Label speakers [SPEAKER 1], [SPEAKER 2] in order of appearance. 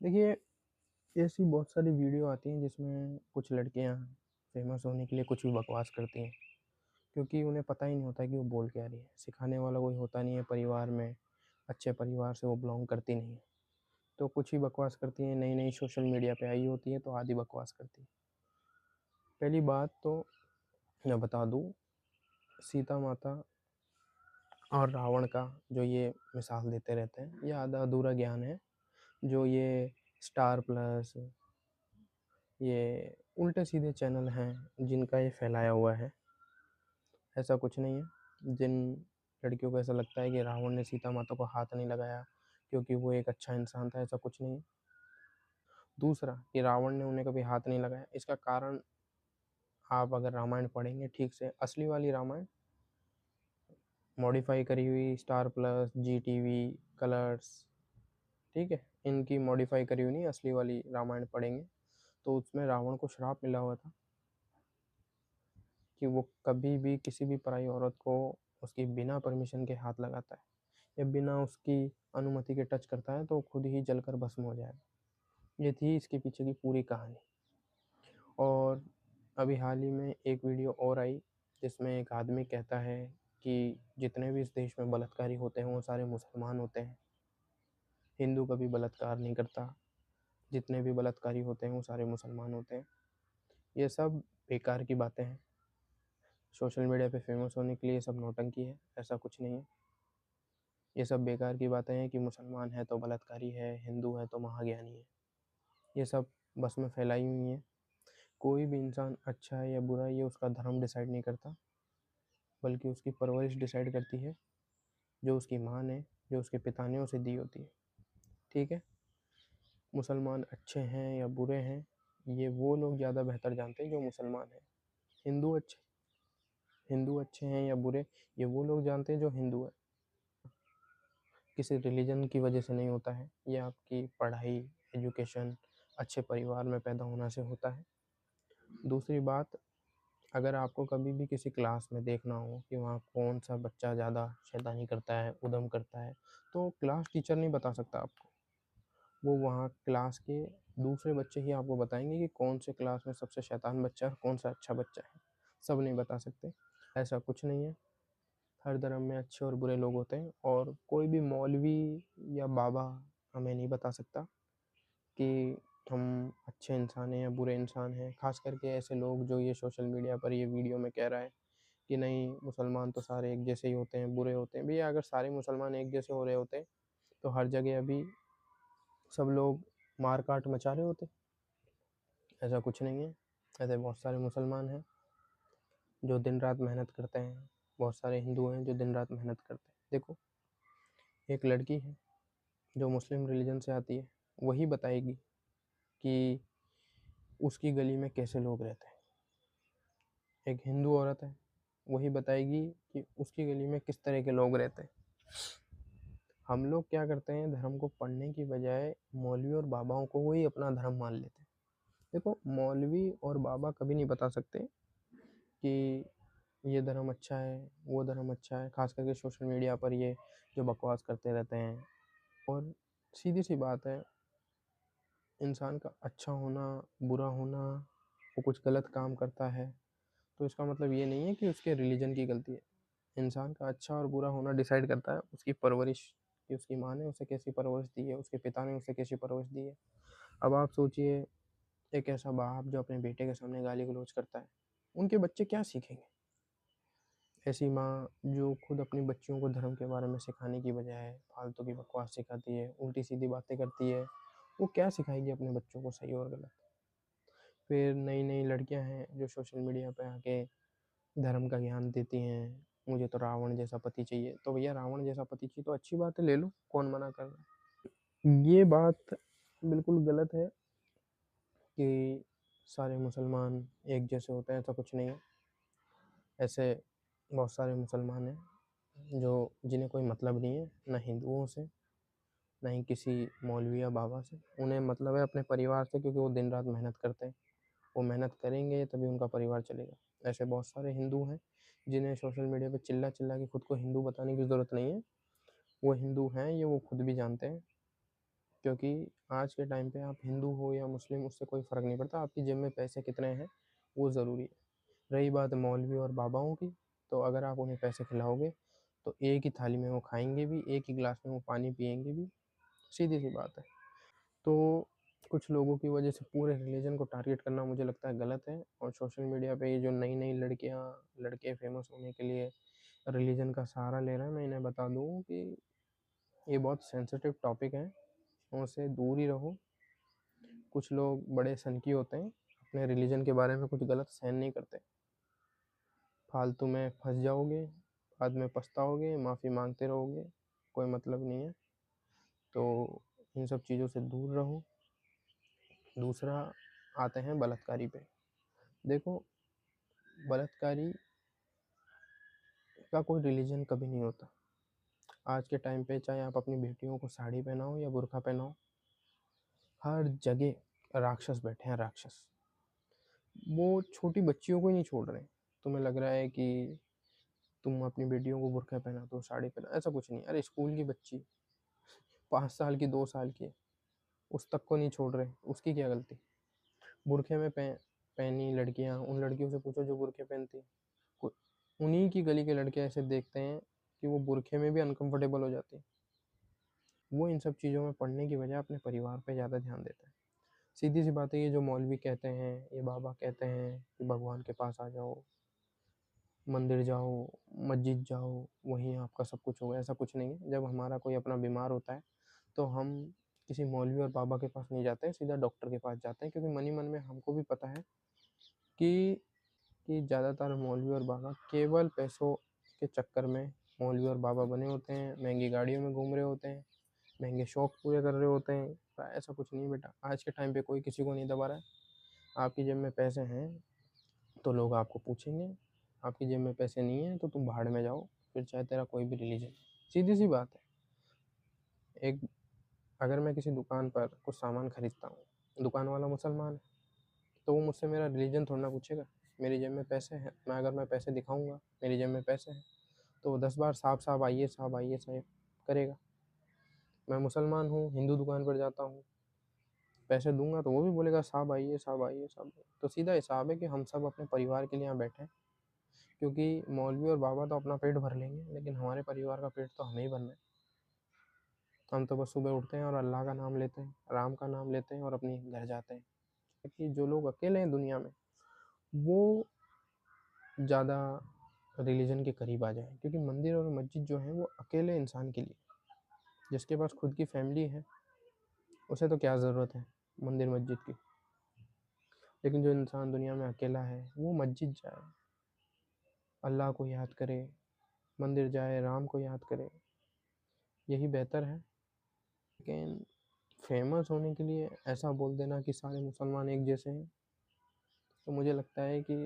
[SPEAKER 1] देखिए, ऐसी बहुत सारी वीडियो आती हैं जिसमें कुछ लड़कियां फेमस होने के लिए कुछ भी बकवास करती हैं, क्योंकि उन्हें पता ही नहीं होता कि वो बोल क्या रही है। सिखाने वाला कोई होता नहीं है परिवार में, अच्छे परिवार से वो बिलोंग करती नहीं है, तो कुछ ही बकवास करती हैं। नई नई सोशल मीडिया पे आई होती है तो आधी बकवास करती है। पहली बात तो मैं बता दूँ, सीता माता और रावण का जो ये मिसाल देते रहते हैं, ये आधा अधूरा ज्ञान है जो ये स्टार प्लस, ये उल्टे सीधे चैनल हैं जिनका ये फैलाया हुआ है। ऐसा कुछ नहीं है। जिन लड़कियों को ऐसा लगता है कि रावण ने सीता माता को हाथ नहीं लगाया क्योंकि वो एक अच्छा इंसान था, ऐसा कुछ नहीं है। दूसरा, कि रावण ने उन्हें कभी हाथ नहीं लगाया, इसका कारण आप अगर रामायण पढ़ेंगे ठीक से, असली वाली रामायण, मॉडिफाई करी हुई स्टार प्लस, जी टीवी, कलर्स, ठीक है, इनकी मॉडिफाई करी हुई नहीं, असली वाली रामायण पढ़ेंगे तो उसमें रावण को श्राप मिला हुआ था कि वो कभी भी किसी भी पराई औरत को उसकी बिना परमिशन के हाथ लगाता है या बिना उसकी अनुमति के टच करता है तो खुद ही जलकर भस्म हो जाएगा। ये थी इसके पीछे की पूरी कहानी। और अभी हाल ही में एक वीडियो और आई जिसमें एक आदमी कहता है कि जितने भी इस देश में बलात्कारी होते हैं वो सारे मुसलमान होते हैं, हिंदू कभी बलात्कार नहीं करता, जितने भी बलात्कारी होते हैं वो सारे मुसलमान होते हैं। ये सब बेकार की बातें हैं। सोशल मीडिया पे फेमस होने के लिए ये सब नौटंकी है, ऐसा कुछ नहीं है। ये सब बेकार की बातें हैं कि मुसलमान है तो बलात्कारी है, हिंदू है तो महाज्ञानी है, ये सब बस में फैलाई हुई हैं। कोई भी इंसान अच्छा है या बुरा है ये उसका धर्म डिसाइड नहीं करता, बल्कि उसकी परवरिश डिसाइड करती है, जो उसकी माँ ने, जो उसके पिता ने उसे दी होती है। ठीक है, मुसलमान अच्छे हैं या बुरे हैं ये वो लोग ज़्यादा बेहतर जानते हैं जो मुसलमान हैं। हिंदू अच्छे हैं या बुरे ये वो लोग जानते हैं जो हिंदू है। किसी रिलीजन की वजह से नहीं होता है, ये आपकी पढ़ाई, एजुकेशन, अच्छे परिवार में पैदा होना से होता है। दूसरी बात, अगर आपको कभी भी किसी क्लास में देखना हो कि वहाँ कौन सा बच्चा ज़्यादा शैतानी करता है, उधम करता है, तो क्लास टीचर नहीं बता सकता आपको, वो वहाँ क्लास के दूसरे बच्चे ही आपको बताएंगे कि कौन से क्लास में सबसे शैतान बच्चा है, कौन सा अच्छा बच्चा है। सब नहीं बता सकते, ऐसा कुछ नहीं है। हर धर्म में अच्छे और बुरे लोग होते हैं और कोई भी मौलवी या बाबा हमें नहीं बता सकता कि हम अच्छे इंसान हैं या बुरे इंसान हैं। खास करके ऐसे लोग जो ये सोशल मीडिया पर ये वीडियो में कह रहा है कि नहीं मुसलमान तो सारे एक जैसे ही होते हैं, बुरे होते हैं। भैया अगर सारे मुसलमान एक जैसे हो रहे होते तो हर जगह अभी सब लोग मार काट मचा रहे होते। ऐसा कुछ नहीं है। ऐसे बहुत सारे मुसलमान हैं जो दिन रात मेहनत करते हैं, बहुत सारे हिंदू हैं जो दिन रात मेहनत करते हैं। देखो, एक लड़की है जो मुस्लिम रिलीजन से आती है, वही बताएगी कि उसकी गली में कैसे लोग रहते हैं। एक हिंदू औरत है, वही बताएगी कि उसकी गली में किस तरह के लोग रहते हैं। हम लोग क्या करते हैं, धर्म को पढ़ने की बजाय मौलवी और बाबाओं को वही अपना धर्म मान लेते हैं। देखो, मौलवी और बाबा कभी नहीं बता सकते कि ये धर्म अच्छा है, वो धर्म अच्छा है। खास करके सोशल मीडिया पर ये जो बकवास करते रहते हैं। और सीधी सी बात है, इंसान का अच्छा होना, बुरा होना, वो कुछ गलत काम करता है तो इसका मतलब ये नहीं है कि उसके रिलीजन की गलती है। इंसान का अच्छा और बुरा होना डिसाइड करता है उसकी परवरिश, कि उसकी माँ ने उसे कैसी परवरिश दी है, उसके पिता ने उसे कैसी परवरिश दी है। अब आप सोचिए, एक ऐसा बाप जो अपने बेटे के सामने गाली गलौज करता है, उनके बच्चे क्या सीखेंगे? ऐसी माँ जो खुद अपनी बच्चियों को धर्म के बारे में सिखाने की बजाय फालतू की बकवास सिखाती है, उल्टी सीधी बातें करती है, वो क्या सिखाएगी अपने बच्चों को सही और गलत? फिर नई नई लड़कियां हैं जो सोशल मीडिया पे आके धर्म का ज्ञान देती हैं, मुझे तो रावण जैसा पति चाहिए। तो भैया रावण जैसा पति चाहिए तो अच्छी बात है, ले लो, कौन मना कर रहा है? ये बात बिल्कुल गलत है कि सारे मुसलमान एक जैसे होते हैं, ऐसा कुछ नहीं है। ऐसे बहुत सारे मुसलमान हैं जो जिन्हें कोई मतलब नहीं है ना हिंदुओं से, ना ही किसी मौलवी या बाबा से। उन्हें मतलब है अपने परिवार से, क्योंकि वो दिन रात मेहनत करते हैं। वो मेहनत करेंगे तभी उनका परिवार चलेगा। ऐसे बहुत सारे हिंदू हैं जिन्हें सोशल मीडिया पे चिल्ला चिल्ला के खुद को हिंदू बताने की ज़रूरत नहीं है। वो हिंदू हैं ये वो खुद भी जानते हैं। क्योंकि आज के टाइम पे आप हिंदू हो या मुस्लिम, उससे कोई फ़र्क नहीं पड़ता, आपकी जेब में पैसे कितने हैं वो ज़रूरी है। रही बात मौलवी और बाबाओं की, तो अगर आप उन्हें पैसे खिलाओगे तो एक ही थाली में वो खाएंगे भी, एक ही गिलास में वो पानी पियेंगे भी, सीधी सी बात है। तो कुछ लोगों की वजह से पूरे रिलीजन को टारगेट करना मुझे लगता है गलत है। और सोशल मीडिया पे ये जो नई नई लड़कियां लड़के फेमस होने के लिए रिलीजन का सहारा ले रहे हैं, मैं इन्हें बता दूं कि ये बहुत सेंसिटिव टॉपिक है, उनसे दूर ही रहो। कुछ लोग बड़े सनकी होते हैं, अपने रिलीजन के बारे में कुछ गलत सहन नहीं करते, फालतू में फंस जाओगे, बाद में पछताओगे, माफ़ी मांगते रहोगे, कोई मतलब नहीं है। तो इन सब चीज़ों से दूर रहो। दूसरा आते हैं बलात्कारी पे। देखो, बलात्कारी का कोई रिलीजन कभी नहीं होता। आज के टाइम पे चाहे आप अपनी बेटियों को साड़ी पहनाओ या बुर्का पहनाओ, हर जगह राक्षस बैठे हैं, राक्षस। वो छोटी बच्चियों को ही नहीं छोड़ रहे। तुम्हें लग रहा है कि तुम अपनी बेटियों को बुर्का पहना दो, साड़ी पहना, ऐसा कुछ नहीं। अरे स्कूल की बच्ची 5 साल की, 2 साल की है, उस तक को नहीं छोड़ रहे, उसकी क्या गलती। बुरखे में पहनी लड़कियां, उन लड़कियों से पूछो जो बुरखे पहनती हैं। उन्हीं की गली के लड़के ऐसे देखते हैं कि वो बुरखे में भी अनकंफर्टेबल हो जाते हैं। वो इन सब चीज़ों में पढ़ने की बजाय अपने परिवार पे ज़्यादा ध्यान देते हैं। सीधी सी बात है, ये जो मौलवी कहते हैं, ये बाबा कहते हैं कि भगवान के पास आ जाओ, मंदिर जाओ, मस्जिद जाओ, वहीं आपका सब कुछ होगा, ऐसा कुछ नहीं है। जब हमारा कोई अपना बीमार होता है तो हम किसी मौलवी और बाबा के पास नहीं जाते हैं, सीधा डॉक्टर के पास जाते हैं, क्योंकि मनी मन में हमको भी पता है कि ज़्यादातर मौलवी और बाबा केवल पैसों के चक्कर में मौलवी और बाबा बने होते हैं, महंगी गाड़ियों में घूम रहे होते हैं, महंगे शौक पूरे कर रहे होते हैं। पर ऐसा कुछ नहीं बेटा, आज के टाइम पे कोई किसी को नहीं दबा रहा है। आपकी जेब में पैसे हैं तो लोग आपको पूछेंगे, आपकी जेब में पैसे नहीं है तो तुम भाड़ में जाओ, फिर चाहे तेरा कोई भी रिलीजन। सीधी सी बात है। एक अगर मैं किसी दुकान पर कुछ सामान खरीदता हूँ, दुकान वाला मुसलमान है, तो वो मुझसे मेरा रिलीजन थोड़ा ना पूछेगा। मेरी जेब में पैसे हैं, अगर मैं पैसे दिखाऊंगा मेरी जेब में पैसे हैं, तो वो 10 बार साहब साहब आइए, साहब आइए, साहब करेगा। मैं मुसलमान हूँ, हिंदू दुकान पर जाता हूँ, पैसे दूंगा तो वो भी बोलेगा साहब आइए, साहब आइए, साहब आइए। तो सीधा हिसाब है कि हम सब अपने परिवार के लिए यहाँ बैठे हैं, क्योंकि मौलवी और बाबा तो अपना पेट भर लेंगे, लेकिन हमारे परिवार का पेट तो हमें ही भरना है। हम तो बस सुबह उठते हैं और अल्लाह का नाम लेते हैं, राम का नाम लेते हैं और अपने घर जाते हैं। कि जो लोग अकेले हैं दुनिया में, वो ज़्यादा रिलीजन के करीब आ जाए, क्योंकि मंदिर और मस्जिद जो है वो अकेले इंसान के लिए, जिसके पास खुद की फैमिली है उसे तो क्या ज़रूरत है मंदिर मस्जिद की। लेकिन जो इंसान दुनिया में अकेला है वो मस्जिद जाए, अल्लाह को याद करे, मंदिर जाए, राम को याद करे, यही बेहतर है। लेकिन फेमस होने के लिए ऐसा बोल देना कि सारे मुसलमान एक जैसे हैं, तो मुझे लगता है कि